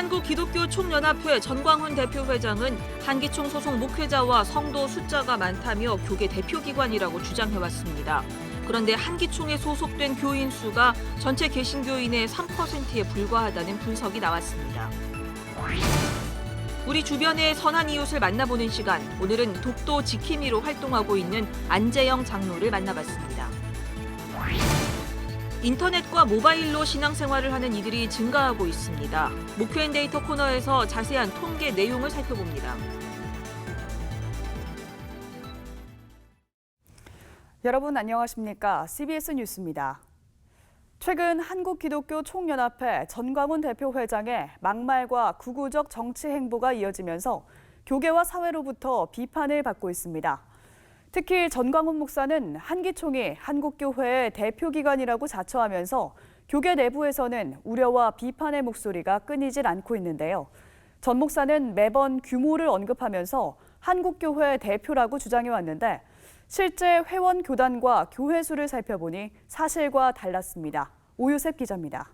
한국기독교총연합회 전광훈 대표회장은 한기총 소속 목회자와 성도 숫자가 많다며 교계 대표기관이라고 주장해왔습니다. 그런데 한기총에 소속된 교인 수가 전체 개신교인의 3%에 불과하다는 분석이 나왔습니다. 우리 주변의 선한 이웃을 만나보는 시간, 오늘은 독도 지킴이로 활동하고 있는 안재영 장로를 만나봤습니다. 인터넷과 모바일로 신앙생활을 하는 이들이 증가하고 있습니다. 목회인데이터 코너에서 자세한 통계 내용을 살펴봅니다. 여러분 안녕하십니까? CBS 뉴스입니다. 최근 한국기독교총연합회 전광훈 대표회장의 막말과 극우적 정치 행보가 이어지면서 교계와 사회로부터 비판을 받고 있습니다. 특히 전광훈 목사는 한기총이 한국교회의 대표기관이라고 자처하면서 교계 내부에서는 우려와 비판의 목소리가 끊이질 않고 있는데요. 전 목사는 매번 규모를 언급하면서 한국교회 대표라고 주장해왔는데 실제 회원 교단과 교회 수를 살펴보니 사실과 달랐습니다. 오요셉 기자입니다.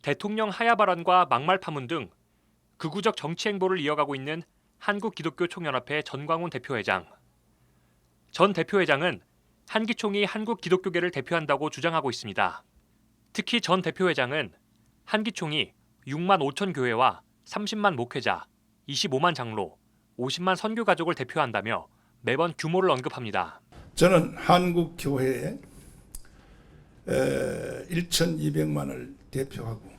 대통령 하야 발언과 막말 파문 등 극우적 정치 행보를 이어가고 있는 한국기독교총연합회 전광훈 대표회장. 전 대표회장은 한기총이 한국 기독교계를 대표한다고 주장하고 있습니다. 특히 전 대표회장은 한기총이 6만 5천 교회와 30만 목회자, 25만 장로, 50만 선교 가족을 대표한다며 매번 규모를 언급합니다. 저는 한국 교회에 1,200만을 대표하고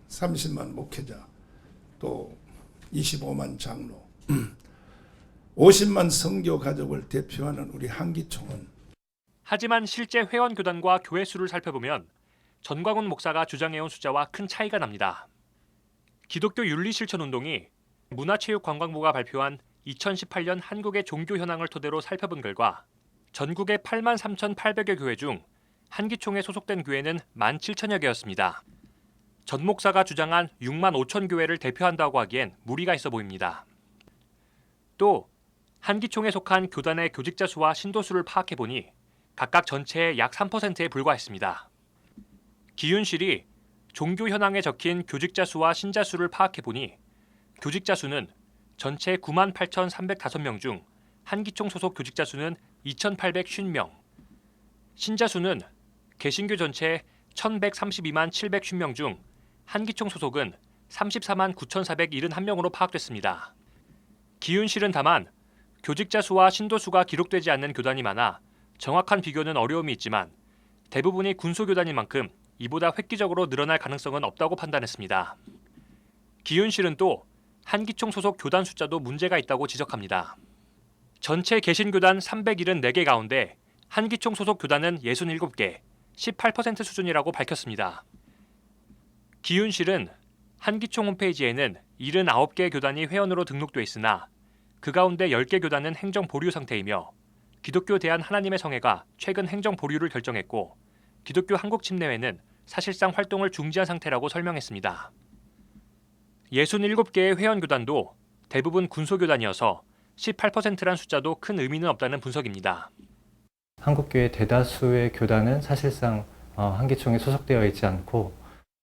30만 목회자, 또 25만 장로, 50만 선교 가족을 대표하는 우리 한기총은 하지만 실제 회원 교단과 교회 수를 살펴보면 전광훈 목사가 주장해온 숫자와 큰 차이가 납니다. 기독교 윤리실천운동이 문화체육관광부가 발표한 2018년 한국의 종교 현황을 토대로 살펴본 결과 전국의 83,800여 교회 중 한기총에 소속된 교회는 17,000여 개였습니다. 전 목사가 주장한 6만 5천 교회를 대표한다고 하기엔 무리가 있어 보입니다. 또 한기총에 속한 교단의 교직자 수와 신도 수를 파악해보니 각각 전체의 약 3%에 불과했습니다. 기윤실이 종교 현황에 적힌 교직자 수와 신자 수를 파악해보니 교직자 수는 전체 98,305명 중 한기총 소속 교직자 수는 2,850명, 신자 수는 개신교 전체 1,132만 750명 중 한기총 소속은 34만 9,471명으로 파악됐습니다. 기윤실은 다만 교직자 수와 신도 수가 기록되지 않는 교단이 많아 정확한 비교는 어려움이 있지만 대부분이 군소교단인 만큼 이보다 획기적으로 늘어날 가능성은 없다고 판단했습니다. 기윤실은 또 한기총 소속 교단 숫자도 문제가 있다고 지적합니다. 전체 개신교단 374개 가운데 한기총 소속 교단은 67개, 18% 수준이라고 밝혔습니다. 기윤실은 한기총 홈페이지에는 79개 교단이 회원으로 등록돼 있으나 그 가운데 10개 교단은 행정 보류 상태이며 기독교 대한 하나님의 성회가 최근 행정 보류를 결정했고 기독교 한국 침례회는 사실상 활동을 중지한 상태라고 설명했습니다. 67개의 회원 교단도 대부분 군소교단이어서 18%란 숫자도 큰 의미는 없다는 분석입니다. 한국교회 대다수의 교단은 사실상 한기총에 소속되어 있지 않고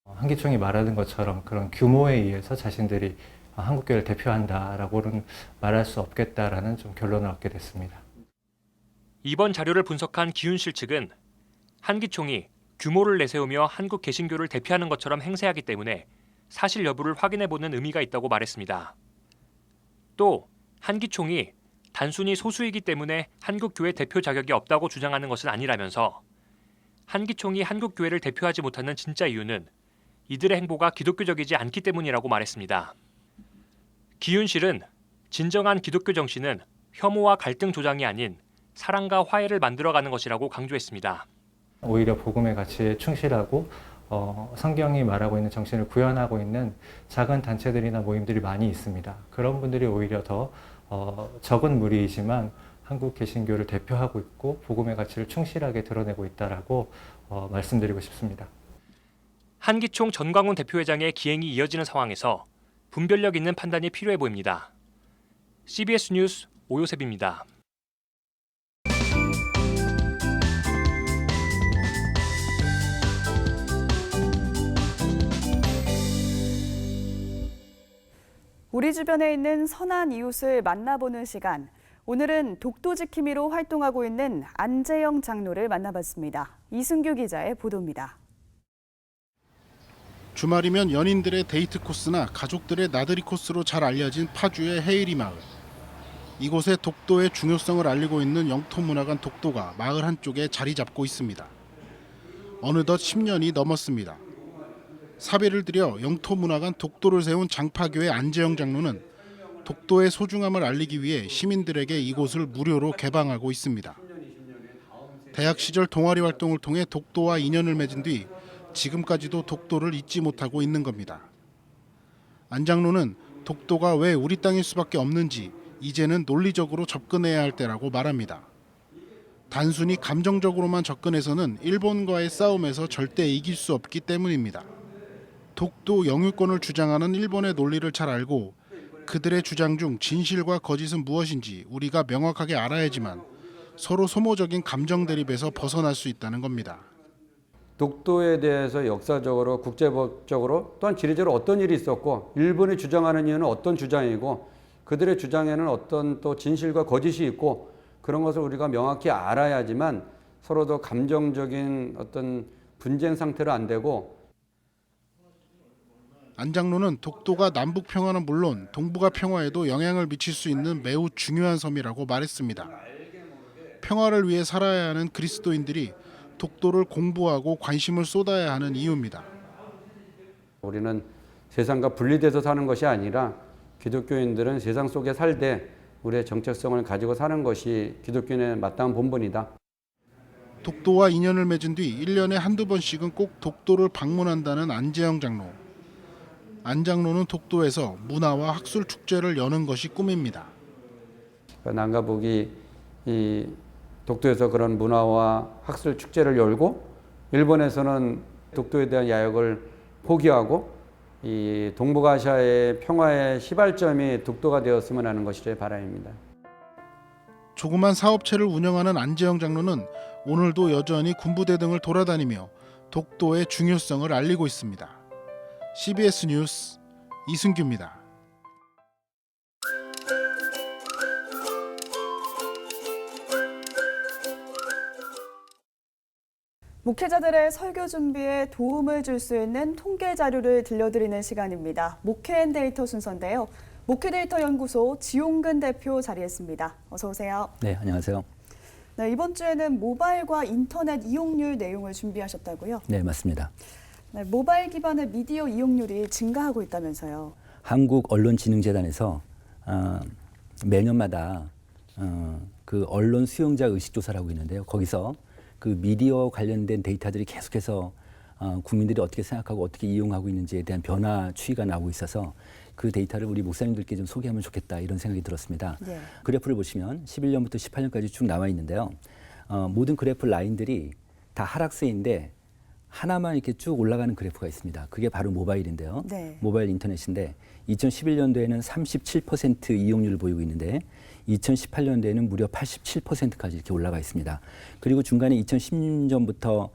한기총이 말하는 것처럼 그런 규모에 의해서 자신들이 한국교회를 대표한다라고는 말할 수 없겠다라는 좀 결론을 얻게 됐습니다. 이번 자료를 분석한 기윤실 측은 한기총이 규모를 내세우며 한국 개신교를 대표하는 것처럼 행세하기 때문에 사실 여부를 확인해보는 의미가 있다고 말했습니다. 또 한기총이 단순히 소수이기 때문에 한국교회 대표 자격이 없다고 주장하는 것은 아니라면서 한기총이 한국교회를 대표하지 못하는 진짜 이유는 이들의 행보가 기독교적이지 않기 때문이라고 말했습니다. 기윤실은 진정한 기독교 정신은 혐오와 갈등 조장이 아닌 사랑과 화해를 만들어가는 것이라고 강조했습니다. 오히려 복음의 가치에 충실하고 성경이 말하고 있는 정신을 구현하고 있는 작은 단체들이나 모임들이 많이 있습니다. 그런 분들이 오히려 더 적은 무리이지만 한국 개신교를 대표하고 있고 복음의 가치를 충실하게 드러내고 있다라고 말씀드리고 싶습니다. 한기총 전광훈 대표회장의 기행이 이어지는 상황에서 분별력 있는 판단이 필요해 보입니다. CBS 뉴스 오요셉입니다. 우리 주변에 있는 선한 이웃을 만나보는 시간. 오늘은 독도 지킴이로 활동하고 있는 안재영 장로를 만나봤습니다. 이승규 기자의 보도입니다. 주말이면 연인들의 데이트 코스나 가족들의 나들이 코스로 잘 알려진 파주의 해일이 마을. 이곳에 독도의 중요성을 알리고 있는 영토문화관 독도가 마을 한쪽에 자리 잡고 있습니다. 어느덧 10년이 넘었습니다. 사비를 들여 영토문화관 독도를 세운 장파교의 안재영 장로는 독도의 소중함을 알리기 위해 시민들에게 이곳을 무료로 개방하고 있습니다. 대학 시절 동아리 활동을 통해 독도와 인연을 맺은 뒤 지금까지도 독도를 잊지 못하고 있는 겁니다. 안 장로는 독도가 왜 우리 땅일 수밖에 없는지 이제는 논리적으로 접근해야 할 때라고 말합니다. 단순히 감정적으로만 접근해서는 일본과의 싸움에서 절대 이길 수 없기 때문입니다. 독도 영유권을 주장하는 일본의 논리를 잘 알고 그들의 주장 중 진실과 거짓은 무엇인지 우리가 명확하게 알아야지만 서로 소모적인 감정 대립에서 벗어날 수 있다는 겁니다. 독도에 대해서 역사적으로 국제법적으로 또한 지리적으로 어떤 일이 있었고 일본이 주장하는 이유는 어떤 주장이고 그들의 주장에는 어떤 또 진실과 거짓이 있고 그런 것을 우리가 명확히 알아야지만 서로도 감정적인 어떤 분쟁 상태로 안 되고 안 장로는 독도가 남북 평화는 물론 동북아 평화에도 영향을 미칠 수 있는 매우 중요한 섬이라고 말했습니다. 평화를 위해 살아야 하는 그리스도인들이 독도를 공부하고 관심을 쏟아야 하는 이유입니다. 우리는 세상과 분리돼서 사는 것이 아니라 기독교인들은 세상 속에 살되 우리의 정체성을 가지고 사는 것이 기독교인의 마땅한 본분이다. 독도와 인연을 맺은 뒤 1년에 한두 번씩은 꼭 독도를 방문한다는 안재영 장로. 안 장로는 독도에서 문화와 학술 축제를 여는 것이 꿈입니다. 남가북이 이 독도에서 그런 문화와 학술 축제를 열고 일본에서는 독도에 대한 야욕을 포기하고 이 동북아시아의 평화의 시발점이 독도가 되었으면 하는 것이 제 바람입니다. 조그만 사업체를 운영하는 안재영 장로는 오늘도 여전히 군부대 등을 돌아다니며 독도의 중요성을 알리고 있습니다. CBS 뉴스 이승규입니다. 목회자들의 설교 준비에 도움을 줄 수 있는 통계 자료를 들려드리는 시간입니다. 목회앤데이터 순서인데요. 목회데이터 연구소 지용근 대표 자리했습니다. 어서 오세요. 네, 안녕하세요. 네, 이번 주에는 모바일과 인터넷 이용률 내용을 준비하셨다고요? 네, 맞습니다. 네, 모바일 기반의 미디어 이용률이 증가하고 있다면서요. 한국언론진흥재단에서 매년마다 그 언론 수용자 의식조사를 하고 있는데요. 거기서 그 미디어 관련된 데이터들이 계속해서 국민들이 어떻게 생각하고 어떻게 이용하고 있는지에 대한 변화 추이가 나오고 있어서 그 데이터를 우리 목사님들께 좀 소개하면 좋겠다 이런 생각이 들었습니다. 네. 그래프를 보시면 11년부터 18년까지 쭉 나와 있는데요. 모든 그래프 라인들이 다 하락세인데 하나만 이렇게 쭉 올라가는 그래프가 있습니다. 그게 바로 모바일인데요. 네. 모바일 인터넷인데 2011년도에는 37% 이용률을 보이고 있는데 2018년도에는 무려 87%까지 이렇게 올라가 있습니다. 그리고 중간에 2010년부터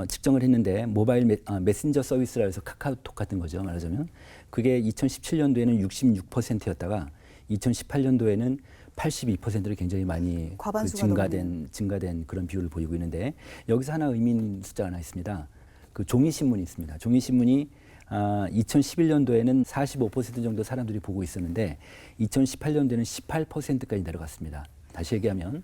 측정을 했는데 모바일 메신저 서비스라 해서 카카오톡 같은 거죠. 말하자면 그게 2017년도에는 66%였다가 2018년도에는 82%로 굉장히 많이 그 증가된 그런 비율을 보이고 있는데 여기서 하나 의미 있는 숫자가 하나 있습니다. 그 종이신문이 있습니다. 종이신문이 2011년도에는 45% 정도 사람들이 보고 있었는데 2018년도에는 18%까지 내려갔습니다. 다시 얘기하면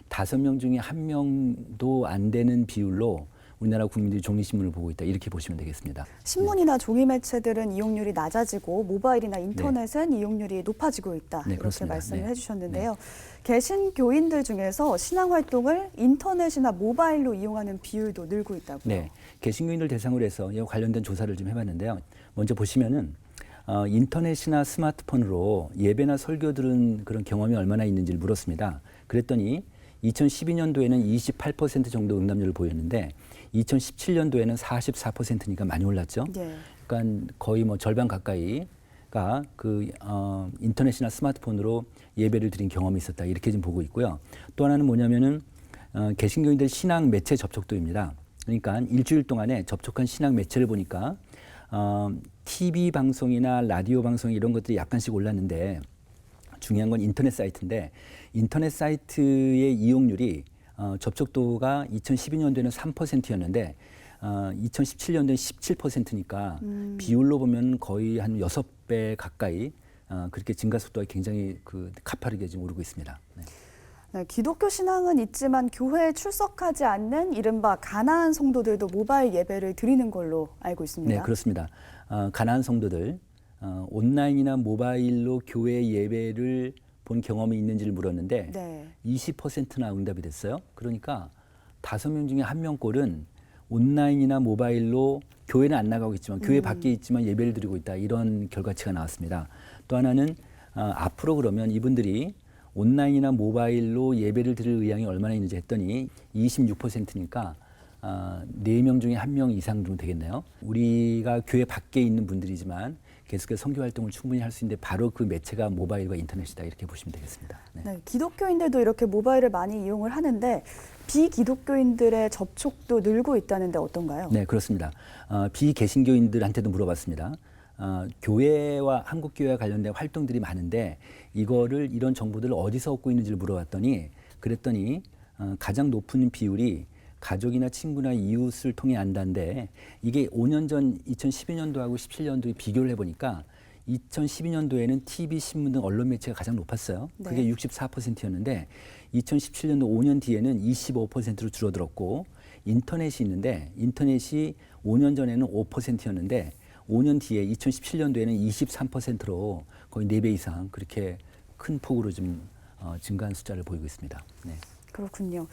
5명 중에 1명도 안 되는 비율로 우리나라 국민들이 종이신문을 보고 있다 이렇게 보시면 되겠습니다. 신문이나 종이 매체들은 이용률이 낮아지고 모바일이나 인터넷은 네. 이용률이 높아지고 있다. 네, 이렇게 그렇습니다. 말씀을 네. 해주셨는데요. 네. 개신교인들 중에서 신앙활동을 인터넷이나 모바일로 이용하는 비율도 늘고 있다고요. 네, 개신교인들 대상으로 해서 이와 관련된 조사를 좀 해봤는데요. 먼저 보시면은 인터넷이나 스마트폰으로 예배나 설교 들은 그런 경험이 얼마나 있는지를 물었습니다. 그랬더니 2012년도에는 28% 정도 응답률을 보였는데 2017년도에는 44%니까 많이 올랐죠. 네. 그러니까 거의 뭐 절반 가까이가 그 인터넷이나 스마트폰으로 예배를 드린 경험이 있었다 이렇게 좀 보고 있고요. 또 하나는 뭐냐면은 개신교인들 신앙 매체 접촉도입니다. 그러니까 일주일 동안에 접촉한 신앙 매체를 보니까 TV 방송이나 라디오 방송 이런 것들이 약간씩 올랐는데 중요한 건 인터넷 사이트인데 인터넷 사이트의 이용률이 접촉도가 2012년도에는 3%였는데 2017년도에는 17%니까 비율로 보면 거의 한 6배 가까이 그렇게 증가 속도가 굉장히 가파르게 지금 오르고 있습니다. 네. 네, 기독교 신앙은 있지만 교회에 출석하지 않는 이른바 가나안 성도들도 모바일 예배를 드리는 걸로 알고 있습니다. 네, 그렇습니다. 가나안 성도들 온라인이나 모바일로 교회 예배를 본 경험이 있는지를 물었는데 네. 20%나 응답이 됐어요. 그러니까 5명 중에 1명꼴은 온라인이나 모바일로 교회는 안 나가고 있지만 교회 밖에 있지만 예배를 드리고 있다. 이런 결과치가 나왔습니다. 또 하나는 앞으로 그러면 이분들이 온라인이나 모바일로 예배를 드릴 의향이 얼마나 있는지 했더니 26%니까 4명 중에 1명 이상 정도 되겠네요. 우리가 교회 밖에 있는 분들이지만 계속해서 선교 활동을 충분히 할 수 있는데 바로 그 매체가 모바일과 인터넷이다 이렇게 보시면 되겠습니다. 네. 네, 기독교인들도 이렇게 모바일을 많이 이용을 하는데 비기독교인들의 접촉도 늘고 있다는데 어떤가요? 네, 그렇습니다. 비개신교인들한테도 물어봤습니다. 교회와 한국교회와 관련된 활동들이 많은데 이런 정보들을 어디서 얻고 있는지를 물어봤더니 그랬더니 가장 높은 비율이 가족이나 친구나 이웃을 통해 안다는데 이게 5년 전 2012년도하고 17년도에 비교를 해보니까 2012년도에는 TV, 신문 등 언론 매체가 가장 높았어요. 그게 64%였는데 2017년도 5년 뒤에는 25%로 줄어들었고 인터넷이 있는데 인터넷이 5년 전에는 5%였는데 5년 뒤에 2017년도에는 23%로 거의 4배 이상 그렇게 큰 폭으로 좀 증가한 숫자를 보이고 있습니다. 네. 그렇군요.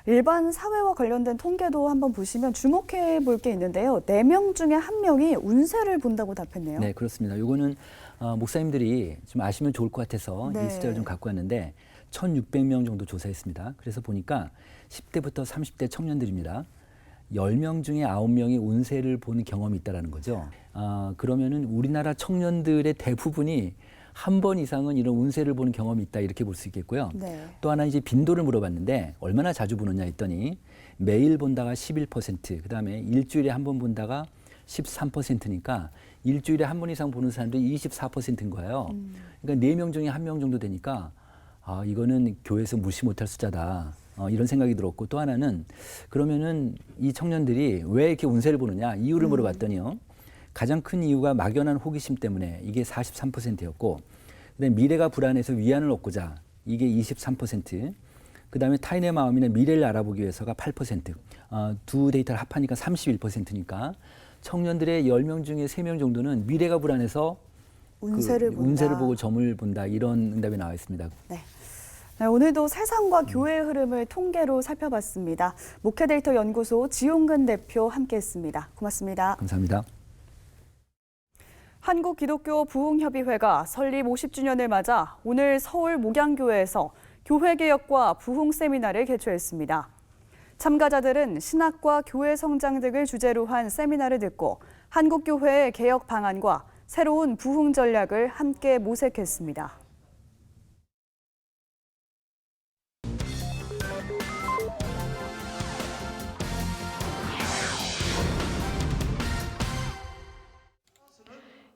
일반 사회와 관련된 통계도 한번 보시면 주목해 볼 게 있는데요. 4명 중에 1명이 운세를 본다고 답했네요. 네, 그렇습니다. 이거는 목사님들이 좀 아시면 좋을 것 같아서 네. 이 숫자를 좀 갖고 왔는데 1,600명 정도 조사했습니다. 그래서 보니까 10대부터 30대 청년들입니다. 10명 중에 9명이 운세를 보는 경험이 있다는 거죠. 그러면은 우리나라 청년들의 대부분이 한 번 이상은 이런 운세를 보는 경험이 있다 이렇게 볼 수 있겠고요. 네. 또 하나 이제 빈도를 물어봤는데 얼마나 자주 보느냐 했더니 매일 본다가 11%, 그다음에 일주일에 한 번 본다가 13%니까 일주일에 한 번 이상 보는 사람들이 24%인 거예요. 그러니까 4명 중에 1명 정도 되니까 이거는 교회에서 무시 못할 숫자다. 이런 생각이 들었고 또 하나는 그러면은 이 청년들이 왜 이렇게 운세를 보느냐 이유를 물어봤더니요. 가장 큰 이유가 막연한 호기심 때문에 이게 43%였고 그다음에 미래가 불안해서 위안을 얻고자 이게 23%, 그다음에 타인의 마음이나 미래를 알아보기 위해서가 8%, 두 데이터를 합하니까 31%니까 청년들의 10명 중에 3명 정도는 미래가 불안해서 운세를 본다. 운세를 보고 점을 본다 이런 응답이 나와 있습니다. 네. 네, 오늘도 세상과 교회의 흐름을 통계로 살펴봤습니다. 목회데이터 연구소 지용근 대표 함께했습니다. 고맙습니다. 감사합니다. 한국기독교 부흥협의회가 설립 50주년을 맞아 오늘 서울 목양교회에서 교회개혁과 부흥 세미나를 개최했습니다. 참가자들은 신학과 교회 성장 등을 주제로 한 세미나를 듣고 한국교회의 개혁 방안과 새로운 부흥 전략을 함께 모색했습니다.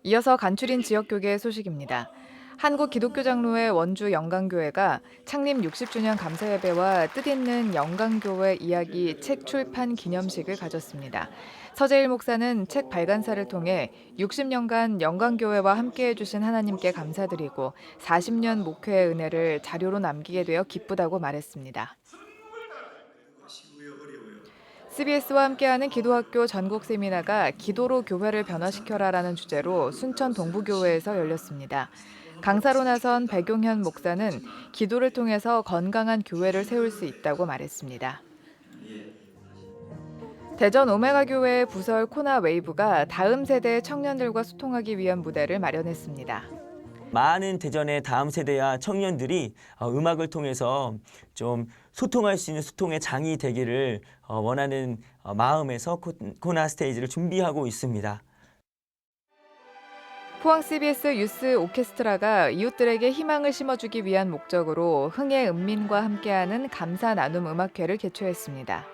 이어서 간추린 지역교계 소식입니다. 한국기독교장로회 원주 영광교회가 창립 60주년 감사예배와 뜻있는 영광교회 이야기 책 출판 기념식을 가졌습니다. 서재일 목사는 책 발간사를 통해 60년간 영광교회와 함께해 주신 하나님께 감사드리고 40년 목회의 은혜를 자료로 남기게 되어 기쁘다고 말했습니다. CBS와 함께하는 기도학교 전국 세미나가 기도로 교회를 변화시켜라라는 주제로 순천 동부교회에서 열렸습니다. 강사로 나선 백용현 목사는 기도를 통해서 건강한 교회를 세울 수 있다고 말했습니다. 대전 오메가 교회의 부설 코나 웨이브가 다음 세대의 청년들과 소통하기 위한 무대를 마련했습니다. 많은 대전의 다음 세대와 청년들이 음악을 통해서 좀 소통할 수 있는 소통의 장이 되기를 원하는 마음에서 코나 스테이지를 준비하고 있습니다. 포항 CBS 유스 오케스트라가 이웃들에게 희망을 심어주기 위한 목적으로 흥의 은민과 함께하는 감사 나눔 음악회를 개최했습니다.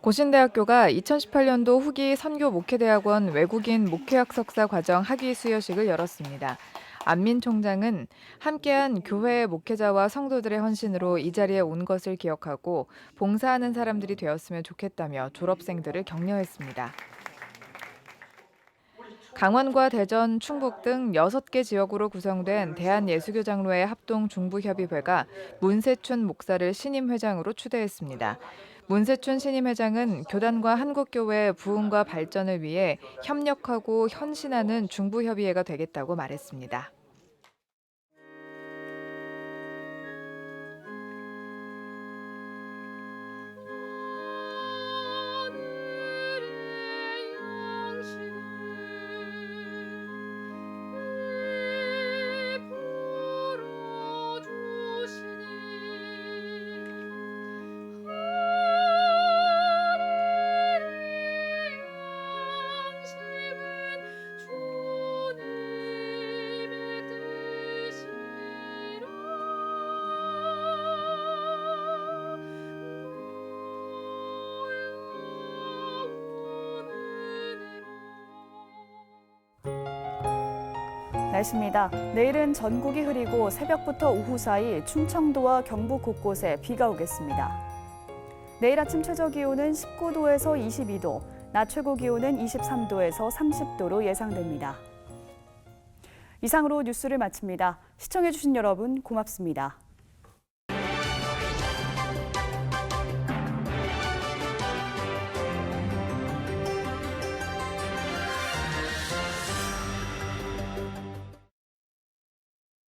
고신대학교가 2018년도 후기 선교 목회대학원 외국인 목회학 석사 과정 학위 수여식을 열었습니다. 안민 총장은 함께한 교회의 목회자와 성도들의 헌신으로 이 자리에 온 것을 기억하고 봉사하는 사람들이 되었으면 좋겠다며 졸업생들을 격려했습니다. 강원과 대전, 충북 등 6개 지역으로 구성된 대한예수교장로회 합동중부협의회가 문세춘 목사를 신임 회장으로 추대했습니다. 문세춘 신임 회장은 교단과 한국교회의 부흥과 발전을 위해 협력하고 헌신하는 중부협의회가 되겠다고 말했습니다. 날씨입니다. 내일은 전국이 흐리고 새벽부터 오후 사이 충청도와 경북 곳곳에 비가 오겠습니다. 내일 아침 최저 기온은 19도에서 22도, 낮 최고 기온은 23도에서 30도로 예상됩니다. 이상으로 뉴스를 마칩니다. 시청해주신 여러분 고맙습니다.